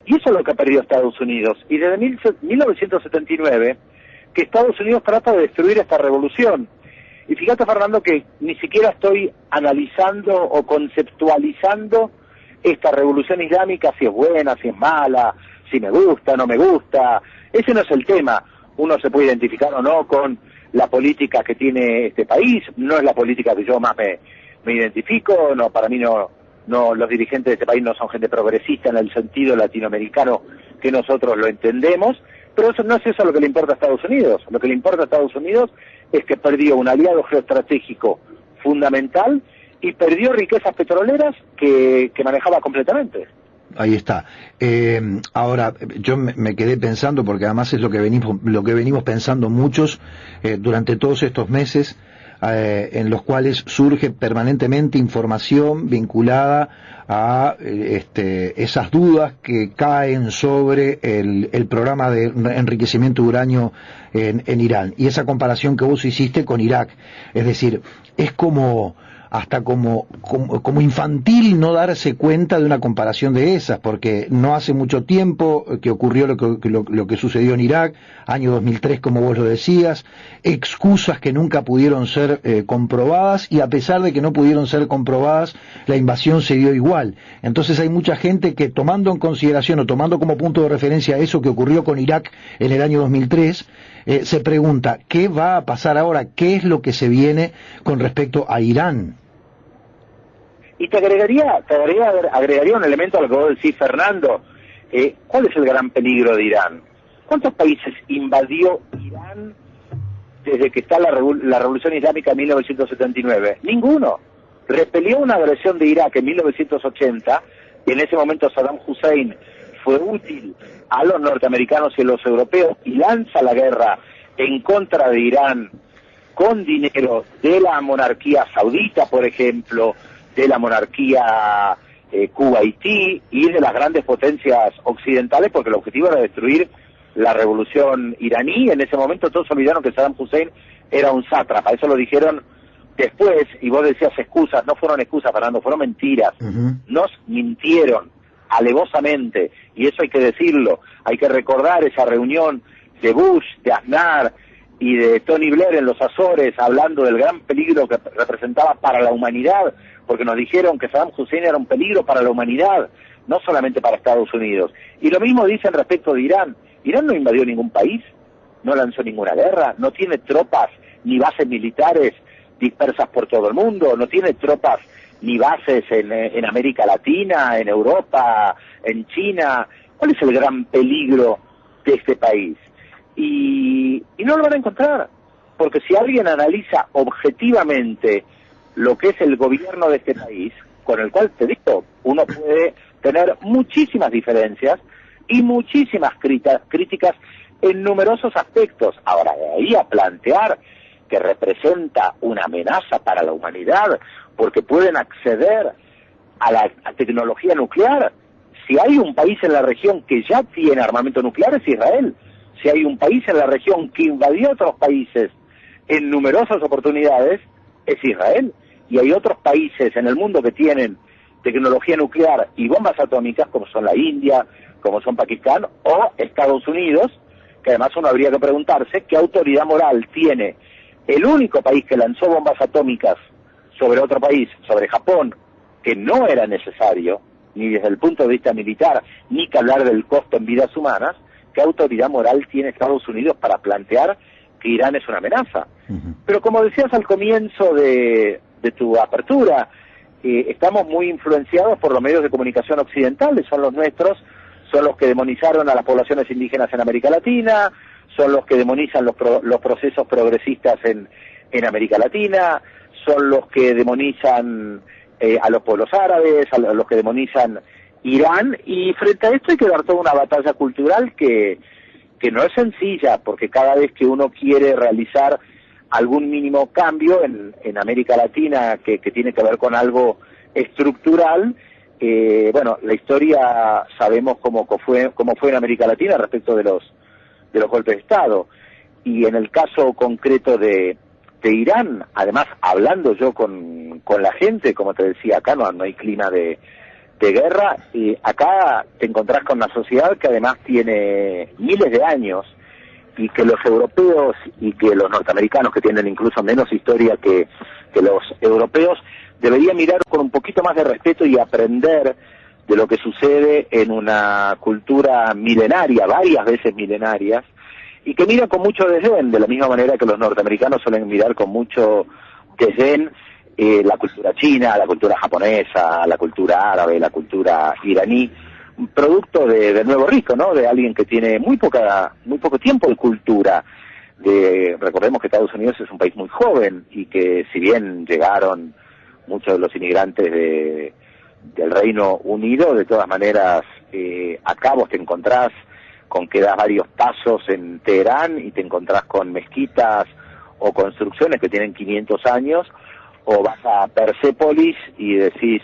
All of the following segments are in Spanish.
Y eso es lo que ha perdido Estados Unidos. Y desde 1979, que Estados Unidos trata de destruir esta revolución. Y fíjate, Fernando, que ni siquiera estoy analizando o conceptualizando esta revolución islámica, si es buena, si es mala, si me gusta, no me gusta. Ese no es el tema. Uno se puede identificar o no con la política que tiene este país. No es la política que yo más me identifico. No, para mí no, los dirigentes de este país no son gente progresista en el sentido latinoamericano que nosotros lo entendemos. Pero eso no es eso lo que le importa a Estados Unidos. Lo que le importa a Estados Unidos es que perdió un aliado geoestratégico fundamental y perdió riquezas petroleras que manejaba completamente. Ahí está. Ahora, yo me quedé pensando, porque además es lo que venimos pensando muchos durante todos estos meses, en los cuales surge permanentemente información vinculada a esas dudas que caen sobre el programa de enriquecimiento de uranio en Irán, y esa comparación que vos hiciste con Irak. Es decir, es hasta como infantil no darse cuenta de una comparación de esas, porque no hace mucho tiempo que ocurrió lo que sucedió en Irak, año 2003, como vos lo decías, excusas que nunca pudieron ser comprobadas, y a pesar de que no pudieron ser comprobadas, la invasión se dio igual. Entonces hay mucha gente que, tomando en consideración o tomando como punto de referencia eso que ocurrió con Irak en el año 2003, se pregunta, ¿qué va a pasar ahora? ¿Qué es lo que se viene con respecto a Irán? Y te agregaría un elemento a lo que vos decís, Fernando. ¿Cuál es el gran peligro de Irán? ¿Cuántos países invadió Irán desde que está la revolución islámica en 1979? Ninguno. Repelió una agresión de Irak en 1980, y en ese momento Saddam Hussein fue útil a los norteamericanos y a los europeos, y lanza la guerra en contra de Irán con dinero de la monarquía saudita, por ejemplo, de la monarquía kuwaití y de las grandes potencias occidentales, porque el objetivo era destruir la revolución iraní. En ese momento todos olvidaron que Saddam Hussein era un sátrapa. Eso lo dijeron después, y vos decías excusas. No fueron excusas, Fernando, fueron mentiras. Nos mintieron alevosamente, y eso hay que decirlo. Hay que recordar esa reunión de Bush, de Aznar y de Tony Blair en los Azores, hablando del gran peligro que representaba para la humanidad, porque nos dijeron que Saddam Hussein era un peligro para la humanidad, no solamente para Estados Unidos. Y lo mismo dicen respecto de Irán. Irán no invadió ningún país, no lanzó ninguna guerra, no tiene tropas ni bases militares dispersas por todo el mundo, no tiene tropas ni bases en América Latina, en Europa, en China. ¿Cuál es el gran peligro de este país? Y no lo van a encontrar, porque si alguien analiza objetivamente lo que es el gobierno de este país, con el cual, te digo, uno puede tener muchísimas diferencias y muchísimas críticas en numerosos aspectos. Ahora, de ahí a plantear que representa una amenaza para la humanidad, porque pueden acceder a la tecnología nuclear. Si hay un país en la región que ya tiene armamento nuclear, es Israel. Si hay un país en la región que invadió otros países en numerosas oportunidades, es Israel. Y hay otros países en el mundo que tienen tecnología nuclear y bombas atómicas, como son la India, como son Pakistán o Estados Unidos, que además uno habría que preguntarse qué autoridad moral tiene el único país que lanzó bombas atómicas sobre otro país, sobre Japón, que no era necesario, ni desde el punto de vista militar, ni que hablar del costo en vidas humanas. ¿Qué autoridad moral tiene Estados Unidos para plantear que Irán es una amenaza? Pero como decías al comienzo de tu apertura, estamos muy influenciados por los medios de comunicación occidentales, son los nuestros, son los que demonizaron a las poblaciones indígenas en América Latina, son los que demonizan los procesos progresistas en América Latina, son los que demonizan a los pueblos árabes, a los que demonizan Irán, y frente a esto hay que dar toda una batalla cultural que no es sencilla, porque cada vez que uno quiere realizar algún mínimo cambio en América Latina que tiene que ver con algo estructural, bueno, la historia sabemos cómo fue en América Latina respecto de los golpes de Estado, y en el caso concreto de Irán, además hablando yo con la gente, como te decía acá, no hay clima de de guerra, y acá te encontrás con una sociedad que además tiene miles de años, y que los europeos y que los norteamericanos, que tienen incluso menos historia que los europeos, deberían mirar con un poquito más de respeto y aprender de lo que sucede en una cultura milenaria, varias veces milenarias, y que miran con mucho desdén, de la misma manera que los norteamericanos suelen mirar con mucho desdén la cultura china, la cultura japonesa, la cultura árabe, la cultura iraní, producto de Nuevo Rico, ¿no? De alguien que tiene muy poco tiempo de cultura. Recordemos que Estados Unidos es un país muy joven y que si bien llegaron muchos de los inmigrantes del Reino Unido, de todas maneras acá vos te encontrás con que das varios pasos en Teherán y te encontrás con mezquitas o construcciones que tienen 500 años, o vas a Persépolis y decís,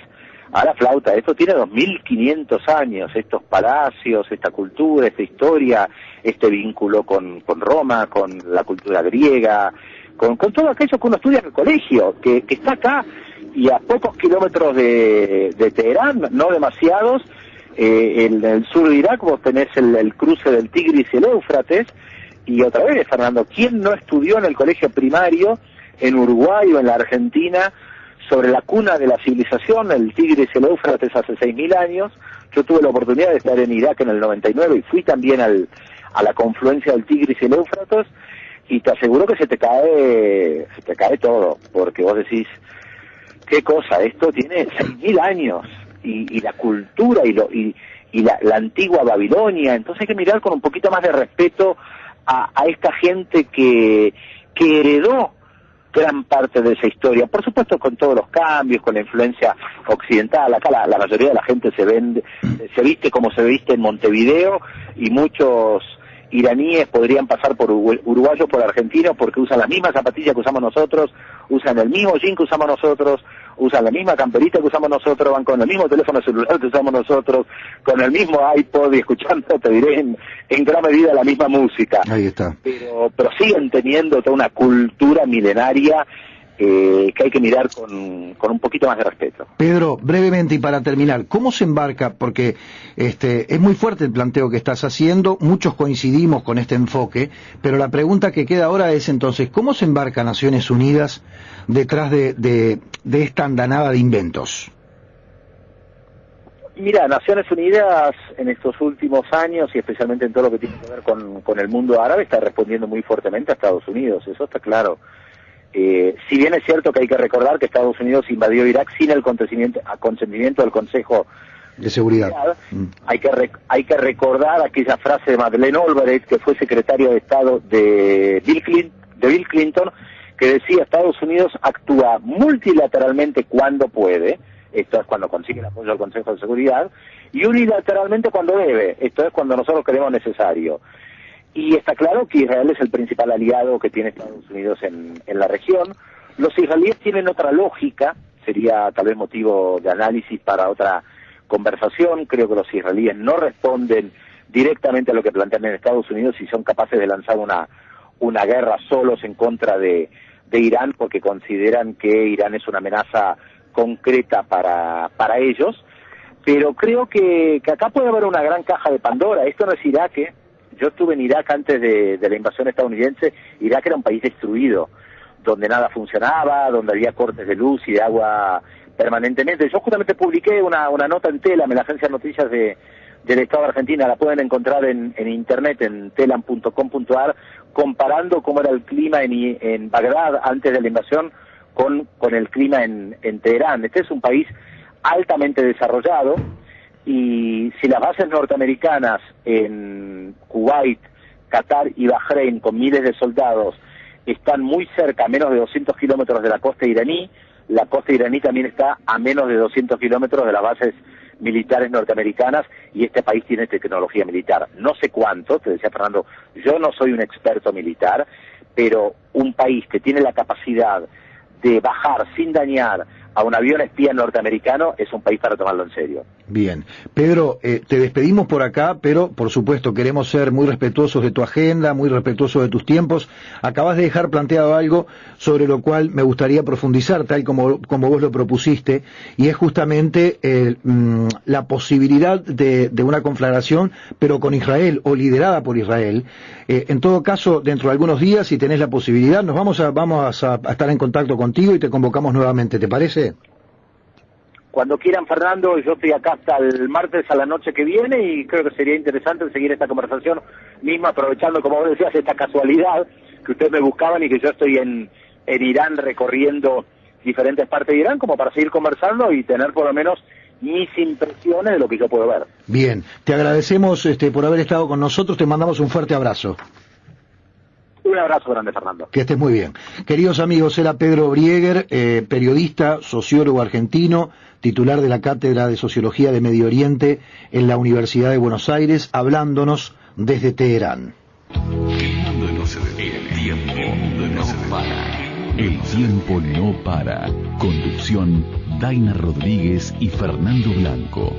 a la flauta, esto tiene 2500 años, estos palacios, esta cultura, esta historia, este vínculo con Roma, con la cultura griega, con todo aquello que uno estudia en el colegio, que está acá, y a pocos kilómetros de Teherán, no demasiados, en el sur de Irak vos tenés el cruce del Tigris y el Éufrates, y otra vez, Fernando, ¿quién no estudió en el colegio primario, en Uruguay o en la Argentina, sobre la cuna de la civilización, el Tigris y el Éufrates hace 6.000 años? Yo tuve la oportunidad de estar en Irak en el 99 y fui también a la confluencia del Tigris y el Éufrates, y te aseguro que se te cae todo, porque vos decís, qué cosa, esto tiene 6.000 años, y la cultura y la antigua Babilonia. Entonces hay que mirar con un poquito más de respeto a esta gente que heredó gran parte de esa historia, por supuesto con todos los cambios, con la influencia occidental. Acá la mayoría de la gente se viste como se viste en Montevideo, y muchos iraníes podrían pasar por uruguayos, por argentinos, porque usan las mismas zapatillas que usamos nosotros, usan el mismo jean que usamos nosotros, usan la misma camperita que usamos nosotros, van con el mismo teléfono celular que usamos nosotros, con el mismo iPod y escuchando, te diré, en gran medida la misma música. Ahí está. Pero siguen teniendo toda una cultura milenaria que hay que mirar con un poquito más de respeto. Pedro, brevemente y para terminar, ¿cómo se embarca? Porque es muy fuerte el planteo que estás haciendo, muchos coincidimos con este enfoque, pero la pregunta que queda ahora es entonces, ¿cómo se embarca Naciones Unidas detrás de esta andanada de inventos? Mira, Naciones Unidas en estos últimos años, y especialmente en todo lo que tiene que ver con el mundo árabe, está respondiendo muy fuertemente a Estados Unidos, eso está claro. Si bien es cierto que hay que recordar que Estados Unidos invadió Irak sin el consentimiento del Consejo de Seguridad, hay que recordar aquella frase de Madeleine Albright, que fue secretario de Estado de Bill Clinton, que decía: Estados Unidos actúa multilateralmente cuando puede, esto es cuando consigue el apoyo del Consejo de Seguridad, y unilateralmente cuando debe, esto es cuando nosotros creemos necesario. Y está claro que Israel es el principal aliado que tiene Estados Unidos en la región. Los israelíes tienen otra lógica, sería tal vez motivo de análisis para otra conversación. Creo que los israelíes no responden directamente a lo que plantean en Estados Unidos y son capaces de lanzar una guerra solos en contra de Irán, porque consideran que Irán es una amenaza concreta para ellos. Pero creo que acá puede haber una gran caja de Pandora. Esto no es Irak, ¿eh? Yo estuve en Irak antes de la invasión estadounidense. Irak era un país destruido, donde nada funcionaba, donde había cortes de luz y de agua permanentemente. Yo justamente publiqué una nota en Telam, en la agencia de noticias del Estado de Argentina, la pueden encontrar en internet, en telam.com.ar, comparando cómo era el clima en Bagdad antes de la invasión con el clima en Teherán. Este es un país altamente desarrollado, y si las bases norteamericanas en Kuwait, Qatar y Bahrein, con miles de soldados, están muy cerca, a menos de 200 kilómetros de la costa iraní, la costa iraní también está a menos de 200 kilómetros de las bases militares norteamericanas, y este país tiene tecnología militar. No sé cuánto, te decía Fernando, yo no soy un experto militar, pero un país que tiene la capacidad de bajar sin dañar a un avión espía norteamericano, es un país para tomarlo en serio. Bien. Pedro, te despedimos por acá, pero por supuesto queremos ser muy respetuosos de tu agenda, muy respetuosos de tus tiempos. Acabas de dejar planteado algo sobre lo cual me gustaría profundizar, tal como vos lo propusiste, y es justamente la posibilidad de una conflagración, pero con Israel, o liderada por Israel. En todo caso, dentro de algunos días, si tenés la posibilidad, vamos a estar en contacto contigo y te convocamos nuevamente, ¿te parece? Cuando quieran, Fernando, yo estoy acá hasta el martes a la noche que viene y creo que sería interesante seguir esta conversación misma, aprovechando, como vos decías, esta casualidad que ustedes me buscaban y que yo estoy en Irán recorriendo diferentes partes de Irán, como para seguir conversando y tener por lo menos mis impresiones de lo que yo puedo ver. Bien, te agradecemos por haber estado con nosotros, te mandamos un fuerte abrazo. Un abrazo grande, Fernando. Que estés muy bien. Queridos amigos, era Pedro Brieger, periodista, sociólogo argentino, titular de la Cátedra de Sociología de Medio Oriente en la Universidad de Buenos Aires, hablándonos desde Teherán. El mundo no se detiene. El mundo no se para. El tiempo no para. Conducción, Daina Rodríguez y Fernando Blanco.